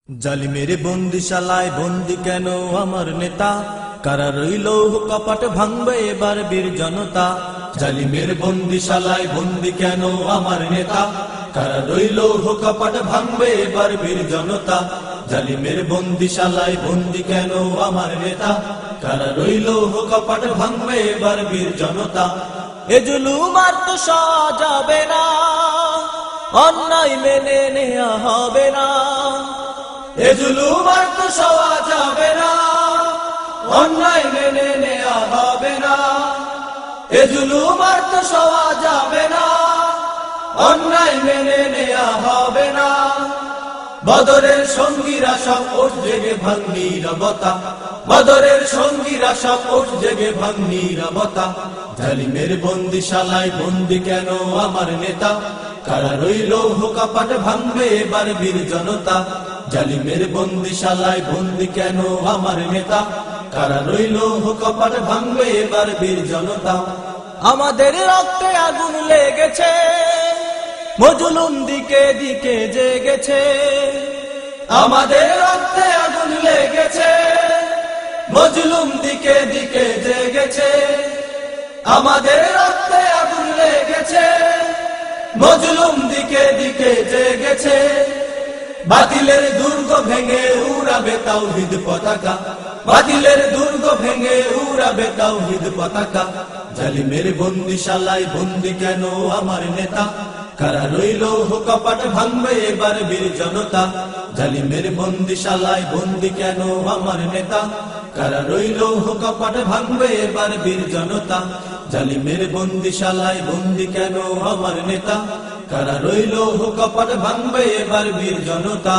জালিমের বন্দিশালায় বন্দি কেন আমার নেতা? কারা রইল কপাট ভাঙবে এবার বীর জনতা। জালিমের বন্দিশালায় বন্দি কেন আমার নেতা? কারা রইল কপাট ভাঙবে এবার বীর জনতা। জালিমের বন্দিশালায় বন্দি কেন আমার নেতা? কারা রইল কপাট ভাঙবে এবার বীর জনতা। এ জুলুম আর তো সওয়া যাবে না, অন্যায় মেনে নেওয়া হবে না। এ জুলুম আর তো সওয়া যাবে না, অন্যায় মেনে নেওয়া হবে না। এ জুলুম আর তো সওয়া যাবে না, অন্যায় মেনে নেওয়া হবে না। বদরের সঙ্গীরা সব ওঠ জেগে ভাঙ নীরবতা, বদরের সঙ্গীরা সব ওঠ জেগে ভাঙ নীরবতা। জালিমের বন্দিশালায় বন্দি কেন আমার নেতা? কারা রইল কপাট ভাঙবে এবার বীর জনতা। জালিমের বন্দিশালায় বন্দি কেন আমার নেতা? কারা রইল কপাট ভাঙবে এবার বীর জনতা। আমাদের রক্তে আগুন লেগেছে, মজলুম দিকে দিকে জেগেছে। আমাদের রক্তে আগুন লেগেছে, মজলুম দিকে দিকে জেগেছে। আমাদের রক্তে আগুন লেগেছে, মজলুম দিকে দিকে জেগেছে। বাতিলের দুর্গ ভেঙে উড়াবে তাওহীদ পতাকা, বাতিলের দুর্গ ভেঙে উড়াবে তাওহীদ পতাকা। জালিমের বন্দিশালায় বন্দি কেন আমার নেতা? কারা রইল কপাট ভাঙবে এবার বীর জনতা। জালিমের বন্দিশালায় বন্দি কেন আমার নেতা? কারা রইল কপাট ভাঙবে এবার বীর জনতা। জালিমের বন্দিশালায় বন্দি কেন আমার নেতা? কারা রইল কপাট ভাঙবে এবার বীর জনতা।